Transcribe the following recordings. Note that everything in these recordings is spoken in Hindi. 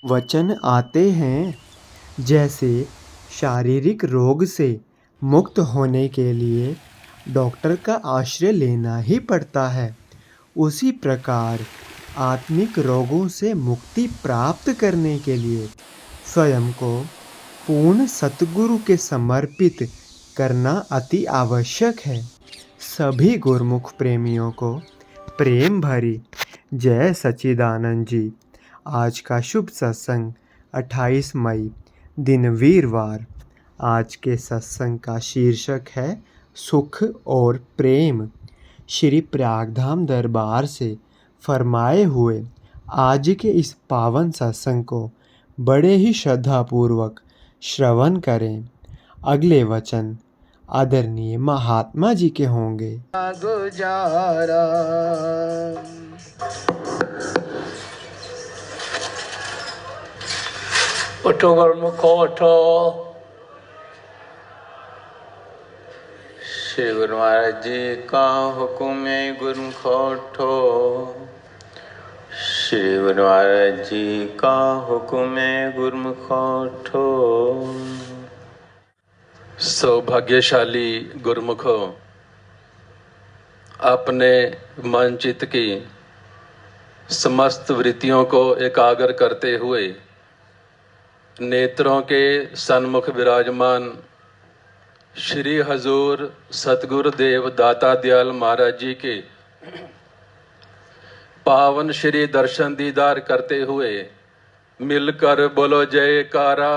वचन आते हैं, जैसे शारीरिक रोग से मुक्त होने के लिए डॉक्टर का आश्रय लेना ही पड़ता है, उसी प्रकार आत्मिक रोगों से मुक्ति प्राप्त करने के लिए स्वयं को पूर्ण सतगुरु के समर्पित करना अति आवश्यक है। सभी गुरमुख प्रेमियों को प्रेम भरी जय सच्चिदानंद जी। आज का शुभ सत्संग 28 मई दिन वीरवार। आज के सत्संग का शीर्षक है सुख और प्रेम। श्री प्रयागधाम दरबार से फरमाए हुए आज के इस पावन सत्संग को बड़े ही श्रद्धापूर्वक श्रवण करें। अगले वचन आदरणीय महात्मा जी के होंगे। गुजारा उठो गुरमुखो उठो। श्री गुरु महाराज जी का हुक्म है, गुरमुखो उठो। श्री गुरु महाराज जी का हुक्म है, गुरमुखो उठो। सौभाग्यशाली गुरमुखो, अपने मन चित्त की समस्त वृत्तियों को एकाग्र करते हुए नेत्रों के सन्मुख विराजमान श्री हजूर सतगुरुदेव दाता दयाल महाराज जी के पावन श्री दर्शन दीदार करते हुए मिलकर बोलो जयकारा।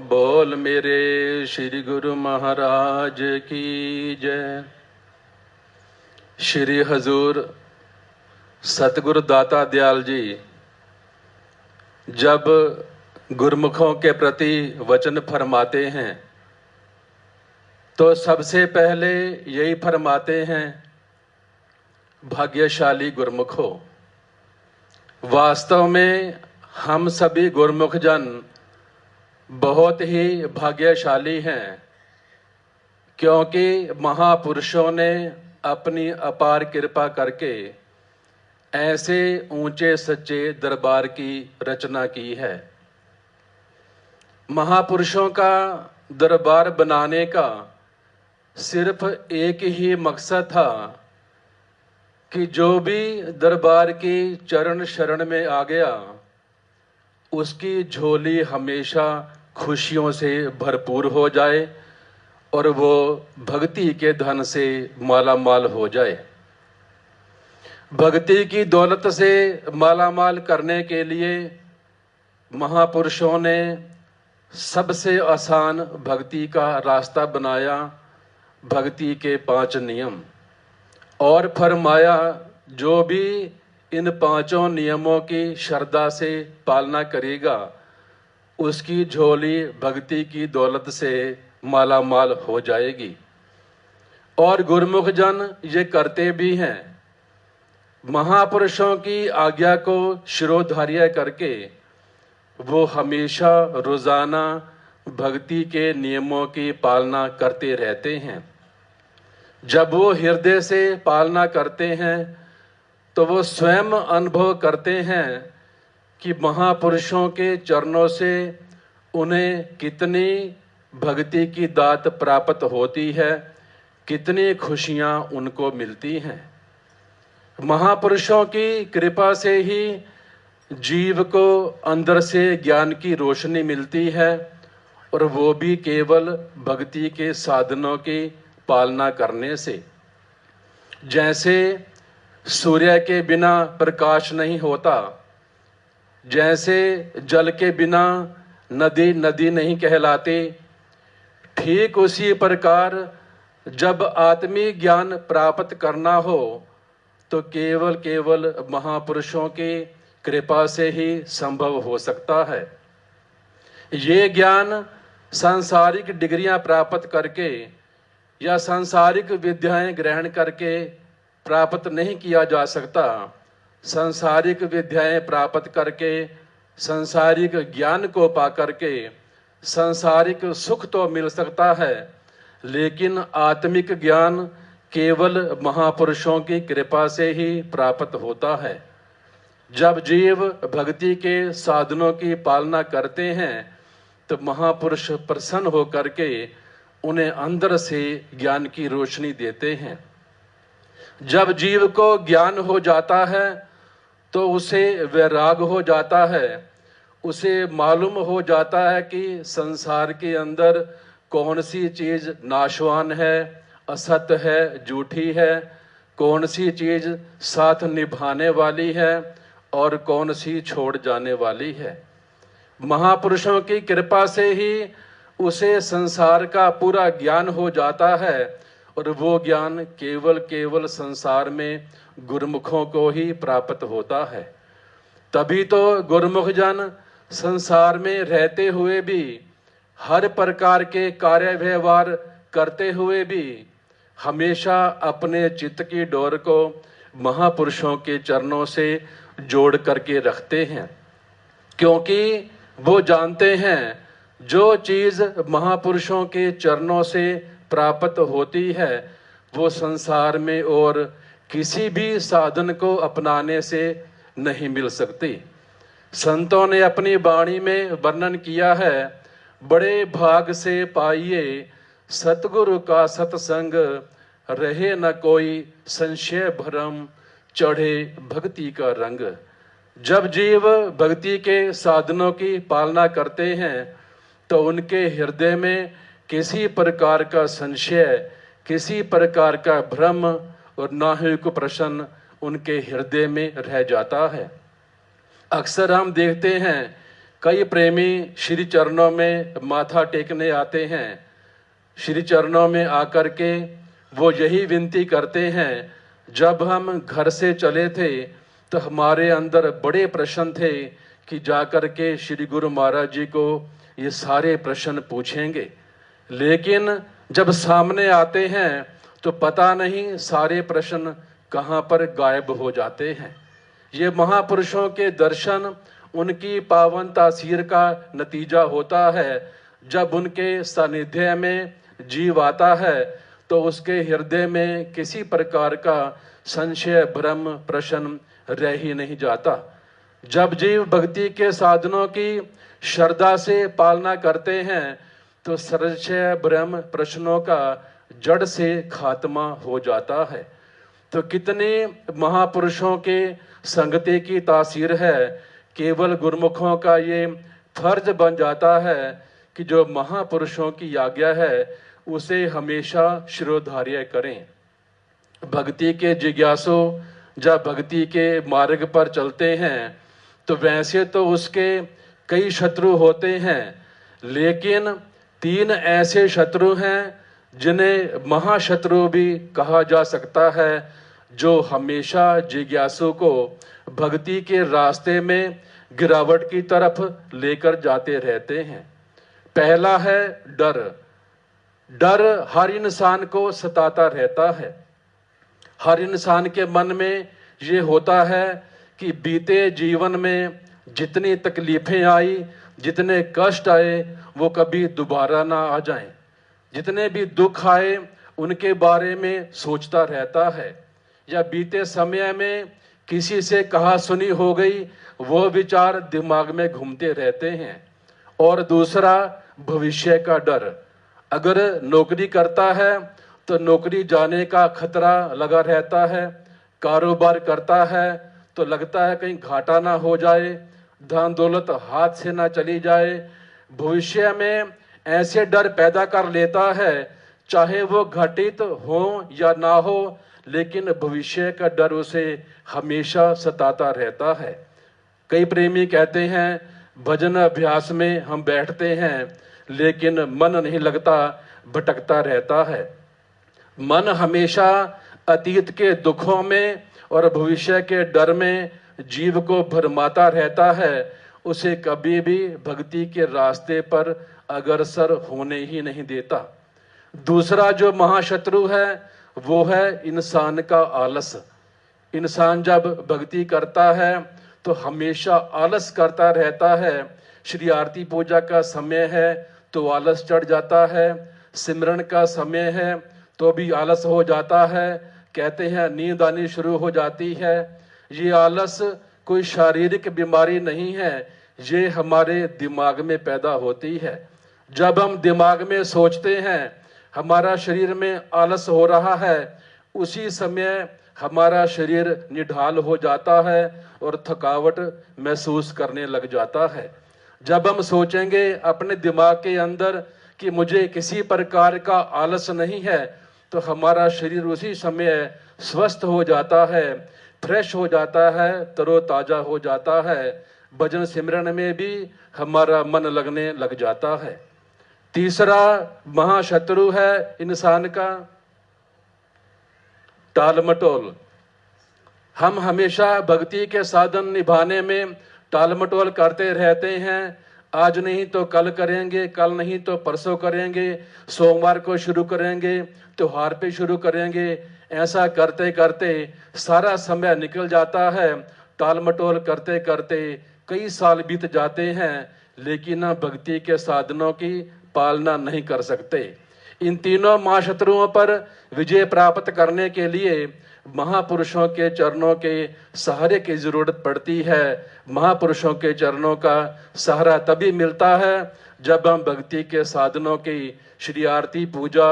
बोल मेरे श्री गुरु महाराज की जय। श्री हजूर सतगुरु दाता दयाल जी जब गुरमुखों के प्रति वचन फरमाते हैं तो सबसे पहले यही फरमाते हैं, भाग्यशाली गुरमुखो। वास्तव में हम सभी गुरमुख जन बहुत ही भाग्यशाली हैं, क्योंकि महापुरुषों ने अपनी अपार कृपा करके ऐसे ऊंचे सच्चे दरबार की रचना की है। महापुरुषों का दरबार बनाने का सिर्फ एक ही मकसद था कि जो भी दरबार की चरण शरण में आ गया उसकी झोली हमेशा खुशियों से भरपूर हो जाए और वो भक्ति के धन से माला माल हो जाए। भक्ति की दौलत से माला माल करने के लिए महापुरुषों ने सबसे आसान भक्ति का रास्ता बनाया, भक्ति के 5 नियम, और फरमाया जो भी इन 5 नियमों की श्रद्धा से पालना करेगा उसकी झोली भक्ति की दौलत से माला माल हो जाएगी। और गुरमुख जन ये करते भी हैं। महापुरुषों की आज्ञा को शिरोधार्य करके वो हमेशा रोजाना भक्ति के नियमों की पालना करते रहते हैं। जब वो हृदय से पालना करते हैं तो वो स्वयं अनुभव करते हैं कि महापुरुषों के चरणों से उन्हें कितनी भक्ति की दात प्राप्त होती है, कितनी खुशियां उनको मिलती हैं। महापुरुषों की कृपा से ही जीव को अंदर से ज्ञान की रोशनी मिलती है, और वो भी केवल भक्ति के साधनों की पालना करने से। जैसे सूर्य के बिना प्रकाश नहीं होता, जैसे जल के बिना नदी नदी नहीं कहलाती, ठीक उसी प्रकार जब आत्मीय ज्ञान प्राप्त करना हो तो केवल महापुरुषों की कृपा से ही संभव हो सकता है। ये ज्ञान सांसारिक डिग्रियां प्राप्त करके या सांसारिक विद्याएं ग्रहण करके प्राप्त नहीं किया जा सकता। सांसारिक विद्याएं प्राप्त करके, सांसारिक ज्ञान को पा करके सांसारिक सुख तो मिल सकता है, लेकिन आत्मिक ज्ञान केवल महापुरुषों की कृपा से ही प्राप्त होता है। जब जीव भक्ति के साधनों की पालना करते हैं तो महापुरुष प्रसन्न होकर के उन्हें अंदर से ज्ञान की रोशनी देते हैं। जब जीव को ज्ञान हो जाता है तो उसे वैराग हो जाता है, उसे मालूम हो जाता है कि संसार के अंदर कौन सी चीज नाशवान है, असत्य है, झूठी है, कौन सी चीज साथ निभाने वाली है और कौन सी छोड़ जाने वाली है। महापुरुषों की कृपा से ही उसे संसार का पूरा ज्ञान हो जाता है और वो ज्ञान केवल संसार में गुरुमुखों को ही प्राप्त होता है। तभी तो गुरुमुख जन संसार में रहते हुए भी, हर प्रकार के कार्य व्यवहार करते हुए भी हमेशा अपने चित्त की डोर को महापुरुषों के चरणों से जोड़ करके रखते हैं, क्योंकि वो जानते हैं जो चीज महापुरुषों के चरणों से प्राप्त होती है वो संसार में और किसी भी साधन को अपनाने से नहीं मिल सकती। संतों ने अपनी वाणी में वर्णन किया है, बड़े भाग से पाइए सतगुरु का सत्संग, रहे न कोई संशय भरम, चढ़े भक्ति का रंग। जब जीव भक्ति के साधनों की पालना करते हैं तो उनके हृदय में किसी प्रकार का संशय, किसी प्रकार का भ्रम और ना ही कोई प्रश्न उनके हृदय में रह जाता है। अक्सर हम देखते हैं कई प्रेमी श्री चरणों में माथा टेकने आते हैं। श्री चरणों में आकर के वो यही विनती करते हैं, जब हम घर से चले थे तो हमारे अंदर बड़े प्रश्न थे कि जाकर के श्री गुरु महाराज जी को ये सारे प्रश्न पूछेंगे, लेकिन जब सामने आते हैं तो पता नहीं सारे प्रश्न कहाँ पर गायब हो जाते हैं। ये महापुरुषों के दर्शन उनकी पावन तासीर का नतीजा होता है। जब उनके सानिध्य में जीव आता है तो उसके हृदय में किसी प्रकार का संशय, भ्रम, प्रश्न रह ही नहीं जाता। जब जीव भक्ति के साधनों की श्रद्धा से पालना करते हैं तो संशय, भ्रम, प्रश्नों का जड़ से खात्मा हो जाता है। तो कितने महापुरुषों के संगति की तासीर है। केवल गुरुमुखों का ये फर्ज बन जाता है कि जो महापुरुषों की आज्ञा है उसे हमेशा शिरोधार्य करें। भक्ति के जिज्ञासु जब भक्ति के मार्ग पर चलते हैं तो वैसे तो उसके कई शत्रु होते हैं, लेकिन 3 ऐसे शत्रु हैं जिन्हें महाशत्रु भी कहा जा सकता है, जो हमेशा जिज्ञासु को भक्ति के रास्ते में गिरावट की तरफ लेकर जाते रहते हैं। पहला है डर। डर हर इंसान को सताता रहता है। हर इंसान के मन में ये होता है कि बीते जीवन में जितनी तकलीफें आई, जितने कष्ट आए, वो कभी दोबारा ना आ जाएं। जितने भी दुख आए उनके बारे में सोचता रहता है, या बीते समय में किसी से कहा सुनी हो गई वो विचार दिमाग में घूमते रहते हैं। और दूसरा भविष्य का डर। अगर नौकरी करता है तो नौकरी जाने का खतरा लगा रहता है, कारोबार करता है तो लगता है कहीं घाटा ना हो जाए, धन दौलत हाथ से ना चली जाए। भविष्य में ऐसे डर पैदा कर लेता है, चाहे वो घटित हो या ना हो, लेकिन भविष्य का डर उसे हमेशा सताता रहता है। कई प्रेमी कहते हैं भजन अभ्यास में हम बैठते हैं लेकिन मन नहीं लगता, भटकता रहता है। मन हमेशा अतीत के दुखों में और भविष्य के डर में जीव को भरमाता रहता है, उसे कभी भी भक्ति के रास्ते पर अग्रसर होने ही नहीं देता। दूसरा जो महाशत्रु है वो है इंसान का आलस। इंसान जब भक्ति करता है तो हमेशा आलस करता रहता है। श्री आरती पूजा का समय है तो आलस चढ़ जाता है, सिमरन का समय है तो भी आलस हो जाता है, कहते हैं नींद आनी शुरू हो जाती है। ये आलस कोई शारीरिक बीमारी नहीं है, ये हमारे दिमाग में पैदा होती है। जब हम दिमाग में सोचते हैं हमारा शरीर में आलस हो रहा है, उसी समय हमारा शरीर निढाल हो जाता है और थकावट महसूस करने लग जाता है। जब हम सोचेंगे अपने दिमाग के अंदर कि मुझे किसी प्रकार का आलस नहीं है, तो हमारा शरीर उसी समय स्वस्थ हो जाता है, फ्रेश हो जाता है, तरोताजा हो जाता है। भजन सिमरन में भी हमारा मन लगने लग जाता है। तीसरा महाशत्रु है इंसान का टाल मटोल। हम हमेशा भक्ति के साधन निभाने में टाल मटोल करते रहते हैं। आज नहीं तो कल करेंगे, कल नहीं तो परसों करेंगे, सोमवार को शुरू करेंगे, त्योहार पे शुरू करेंगे। ऐसा करते करते सारा समय निकल जाता है। टाल मटोल करते करते कई साल बीत जाते हैं, लेकिन भक्ति के साधनों की पालना नहीं कर सकते। इन तीनों महाशत्रुओं पर विजय प्राप्त करने के लिए महापुरुषों के चरणों के सहारे की जरूरत पड़ती है। महापुरुषों के चरणों का सहारा तभी मिलता है जब हम भक्ति के साधनों की श्री आरती, पूजा,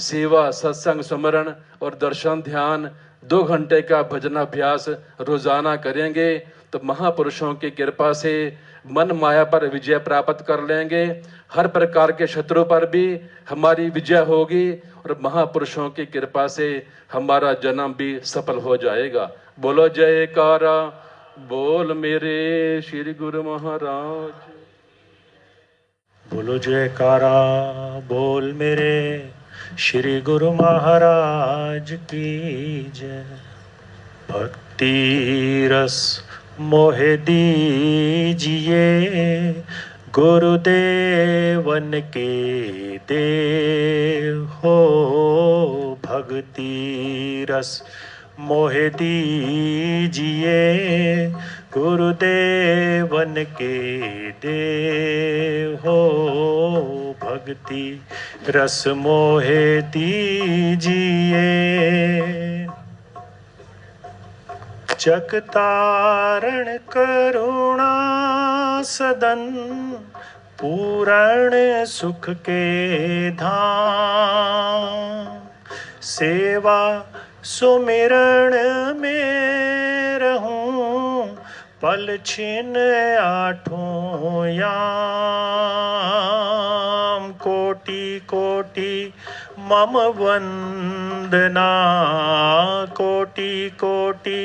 सेवा, सत्संग, स्मरण और दर्शन ध्यान 2 घंटे का भजन अभ्यास रोजाना करेंगे, तो महापुरुषों की कृपा से मन माया पर विजय प्राप्त कर लेंगे। हर प्रकार के शत्रु पर भी हमारी विजय होगी और महापुरुषों की कृपा से हमारा जन्म भी सफल हो जाएगा। बोलो जयकारा, बोल मेरे श्री गुरु महाराज। बोलो जयकारा, बोल मेरे श्री गुरु महाराज की जय। भक्ति रस मोहे दीजिए, गुरुदेवन के देव हो। भक्ति रस मोहे दीजिए, गुरुदेवन के देव हो। भक्ति रस मोहे दीजिए, जगतारण करुणा सदन, पूर्ण सुख के धाम। सेवा सुमिरण में रहूं, पल छिन आठों याम। कोटि कोटि मम वंदना, कोटि कोटि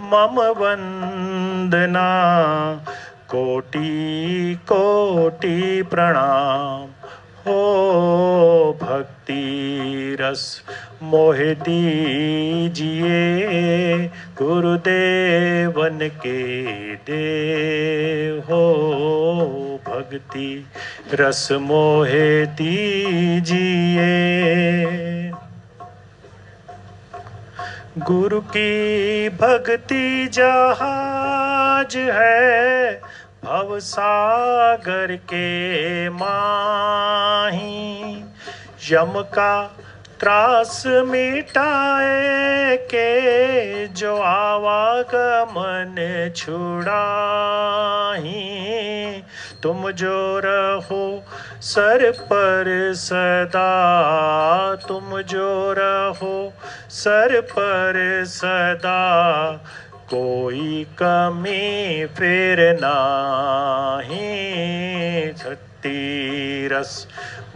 मम वंदना। कोटि कोटि प्रणाम हो। भक्ति रस मोहे दीजिए, गुरुदेवन के देव हो। भक्ति रस मोहे दीजिए, गुरु की भक्ति जहाज है, भव सागर के माही। यम का त्रास मिटाए के, जो आवागमन छुड़ाही। तुम जो रहो सर पर सदा, तुम जो रहो सर पर सदा। कोई कमी फिर नाही। भक्ति रस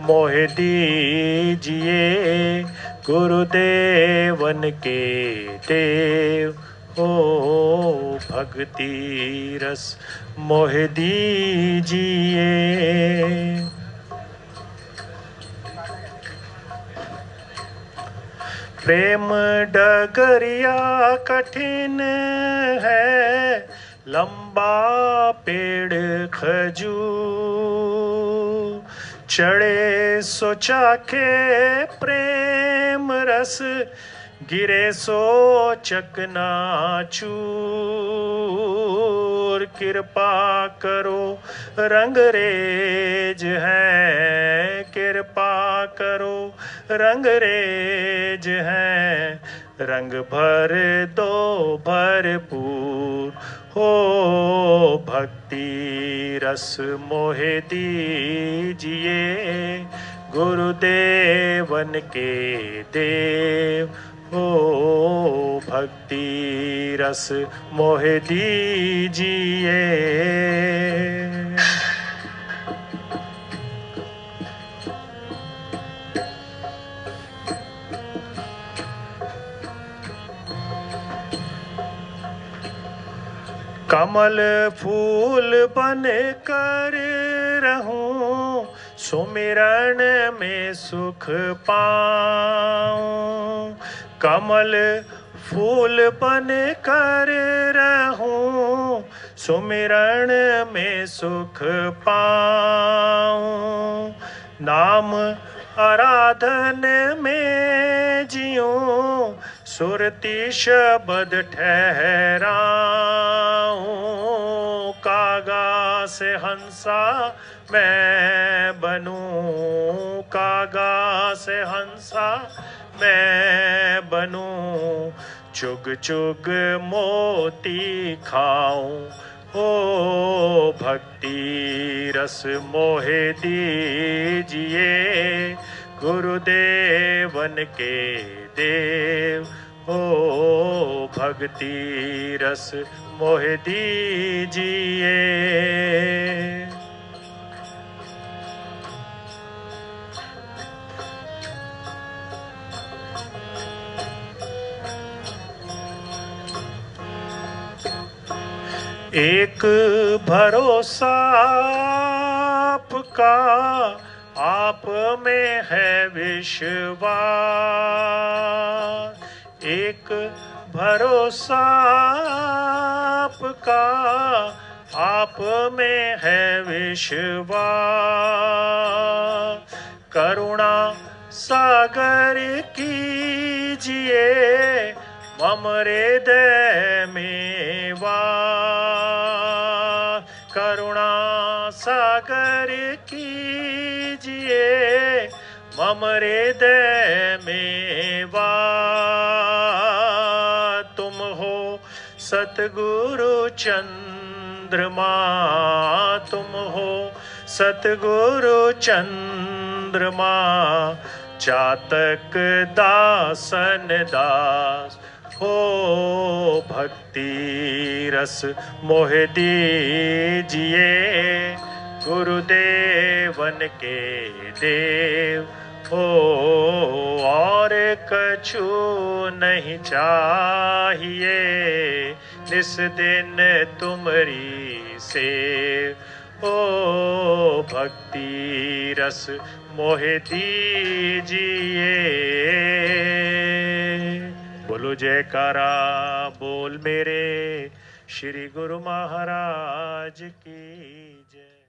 मोहे दीजिए, गुरुदेवन के देव हो। भक्ति रस मोहे दीजिए, प्रेम डगरिया कठिन है, लंबा पेड़ खजूर। चढ़े सो चाखे प्रेम रस, गिरे सो चकनाचूर। कृपा करो रंगरेज है, कृपा करो रंगरेज है। रंग भर दो भरपूर हो भक्ति रस मोहे दीजिए गुरुदेवन के देव हो भक्ति रस मोहे दीजिए। कमल फूल बन कर रहूं सुमिरन में सुख पाऊं। कमल फूल बन कर रहूं सुमिरन में सुख पाऊं। नाम आराधन में जियूं सुरती शब्द ठहराऊं। कागा से हंसा मैं बनूं कागा से हंसा मैं बनूं। चुग चुग मोती खाऊं हो भक्ति रस मोहे दीजिए गुरुदेवन के देव हो भक्ति रस मोहे दीजिए। एक भरोसा आपका आप में है विश्वास। एक भरोसा आपका आप में है विश्वास। करुणा सागर कीजिए मम हृदय में वास। करुणा सागर कीजिए मम हृदय में वास। तुम हो सतगुरु चंद्रमा तुम हो सतगुरु चंद्रमा चातक दासन दास हो भक्ति रस मोहे दीजिए गुरुदेवन के देव हो। और कछु नहीं चाहिए निस दिन तुमरी सेव ओ भक्ति रस मोहे दीजिए। बोलो जयकारा बोल मेरे श्री गुरु महाराज की जय।